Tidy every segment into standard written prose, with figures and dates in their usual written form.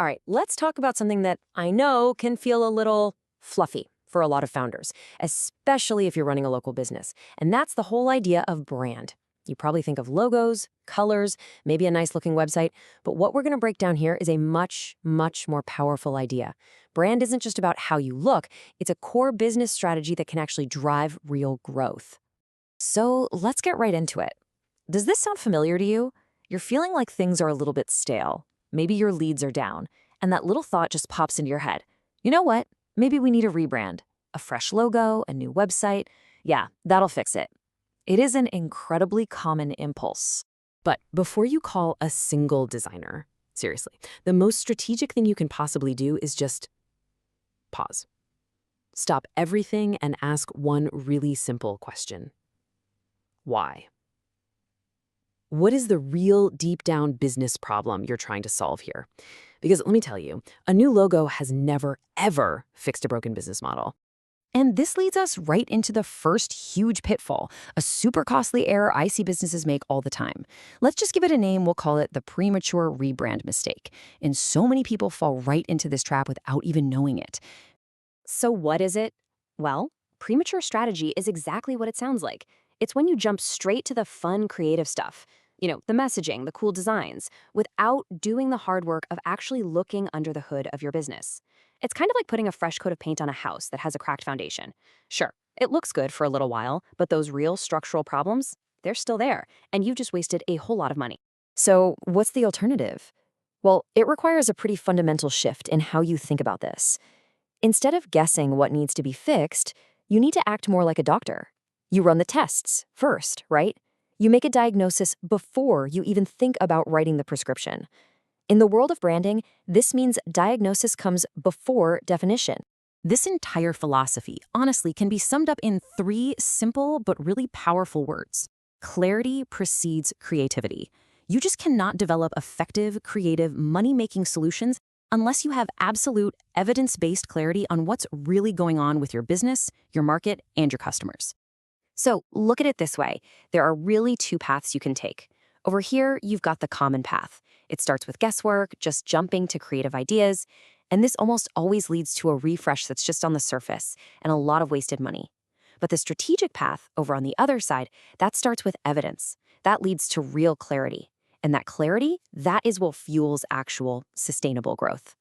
All right, let's talk about something that I know can feel a little fluffy for a lot of founders, especially if you're running a local business. And that's the whole idea of brand. You probably think of logos, colors, maybe a nice looking website, but what we're going to break down here is a much, much more powerful idea. Brand isn't just about how you look, it's a core business strategy that can actually drive real growth. So let's get right into it. Does this sound familiar to you? You're feeling like things are a little bit stale. Maybe your leads are down, and that little thought just pops into your head. You know what? Maybe we need a rebrand, a fresh logo, a new website. Yeah, that'll fix it. It is an incredibly common impulse. But before you call a single designer, seriously, the most strategic thing you can possibly do is just pause. Stop everything and ask one really simple question. Why? What is the real deep-down business problem you're trying to solve here? Because let me tell you, a new logo has never, ever fixed a broken business model. And this leads us right into the first huge pitfall, a super costly error I see businesses make all the time. Let's just give it a name. We'll call it the premature rebrand mistake. And so many people fall right into this trap without even knowing it. So what is it? Well, premature strategy is exactly what it sounds like. It's when you jump straight to the fun, creative stuff. The messaging, the cool designs, without doing the hard work of actually looking under the hood of your business. It's kind of like putting a fresh coat of paint on a house that has a cracked foundation. Sure, it looks good for a little while, but those real structural problems, they're still there, and you've just wasted a whole lot of money. So what's the alternative? Well, it requires a pretty fundamental shift in how you think about this. Instead of guessing what needs to be fixed, you need to act more like a doctor. You run the tests first, right? You make a diagnosis before you even think about writing the prescription. In the world of branding, this means diagnosis comes before definition. This entire philosophy, honestly, can be summed up in 3 simple but really powerful words. Clarity precedes creativity. You just cannot develop effective, creative, money-making solutions unless you have absolute, evidence-based clarity on what's really going on with your business, your market, and your customers. So look at it this way. There are really 2 paths you can take. Over here, you've got the common path. It starts with guesswork, just jumping to creative ideas, and this almost always leads to a refresh that's just on the surface and a lot of wasted money. But the strategic path, over on the other side, that starts with evidence. That leads to real clarity. And that clarity, that is what fuels actual sustainable growth.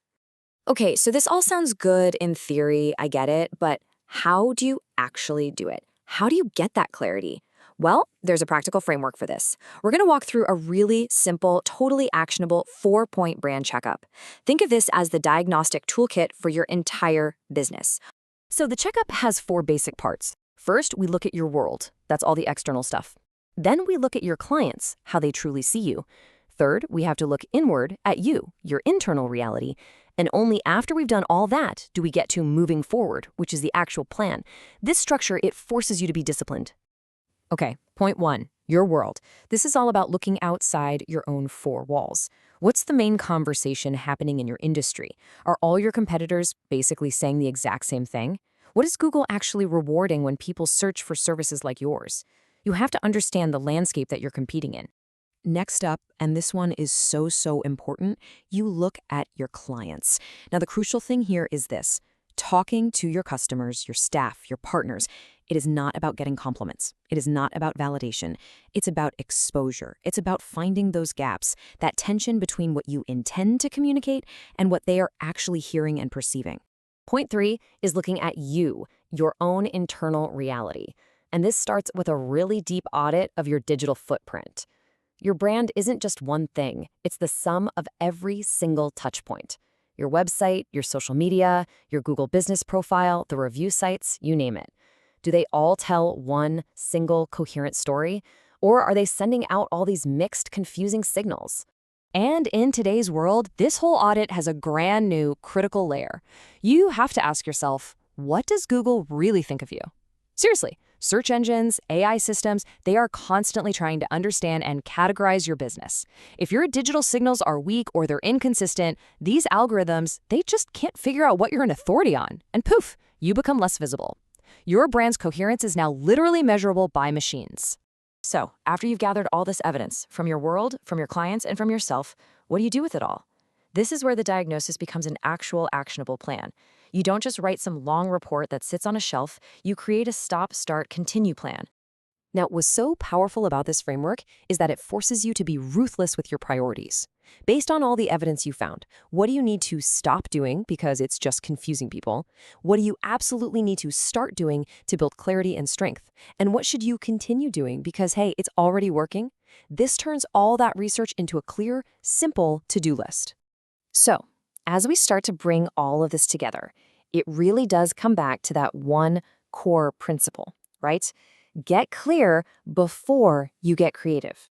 Okay, so this all sounds good in theory, I get it, but how do you actually do it? How do you get that clarity? Well, there's a practical framework for this. We're going to walk through a really simple, totally actionable 4-point brand checkup. Think of this as the diagnostic toolkit for your entire business. So the checkup has 4 basic parts. First, we look at your world. That's all the external stuff. Then we look at your clients, how they truly see you. Third, we have to look inward at you, your internal reality. And only after we've done all that do we get to moving forward, which is the actual plan. This structure, it forces you to be disciplined. Okay, point 1, your world. This is all about looking outside your own 4 walls. What's the main conversation happening in your industry? Are all your competitors basically saying the exact same thing? What is Google actually rewarding when people search for services like yours? You have to understand the landscape that you're competing in. Next up, and this one is so important, you look at your clients. Now, the crucial thing here is this. Talking to your customers, your staff, your partners, it is not about getting compliments. It is not about validation. It's about exposure. It's about finding those gaps, that tension between what you intend to communicate and what they are actually hearing and perceiving. Point 3 is looking at you, your own internal reality. And this starts with a really deep audit of your digital footprint. Your brand isn't just one thing. It's the sum of every single touch point. Your website, your social media, your Google business profile, the review sites, you name it. Do they all tell one single coherent story? Or are they sending out all these mixed, confusing signals? And in today's world, this whole audit has a brand new critical layer. You have to ask yourself, what does Google really think of you? Seriously, search engines, AI systems, they are constantly trying to understand and categorize your business. If your digital signals are weak or they're inconsistent, these algorithms, they just can't figure out what you're an authority on. And poof, you become less visible. Your brand's coherence is now literally measurable by machines. So, after you've gathered all this evidence from your world, from your clients, and from yourself, what do you do with it all? This is where the diagnosis becomes an actual actionable plan. You don't just write some long report that sits on a shelf, you create a stop, start, continue plan. Now, what's so powerful about this framework is that it forces you to be ruthless with your priorities. Based on all the evidence you found, what do you need to stop doing because it's just confusing people? What do you absolutely need to start doing to build clarity and strength? And what should you continue doing because, hey, it's already working? This turns all that research into a clear, simple to-do list. So, as we start to bring all of this together, it really does come back to that one core principle, right? Get clear before you get creative.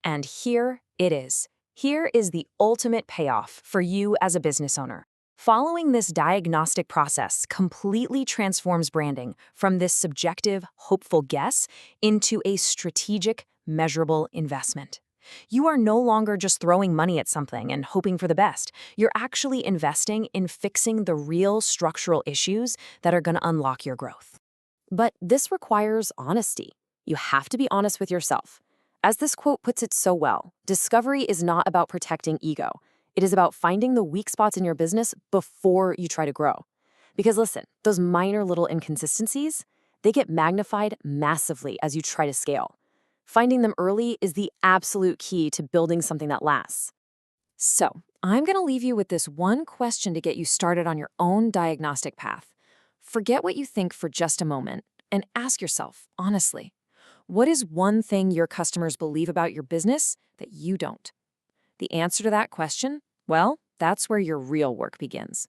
And here it is. Here is the ultimate payoff for you as a business owner. Following this diagnostic process completely transforms branding from this subjective, hopeful guess into a strategic, measurable investment. You are no longer just throwing money at something and hoping for the best. You're actually investing in fixing the real structural issues that are going to unlock your growth. But this requires honesty. You have to be honest with yourself. As this quote puts it so well, discovery is not about protecting ego. It is about finding the weak spots in your business before you try to grow. Because listen, those minor little inconsistencies, they get magnified massively as you try to scale. Finding them early is the absolute key to building something that lasts. So, I'm going to leave you with this one question to get you started on your own diagnostic path. Forget what you think for just a moment and ask yourself, honestly, what is one thing your customers believe about your business that you don't? The answer to that question, well, that's where your real work begins.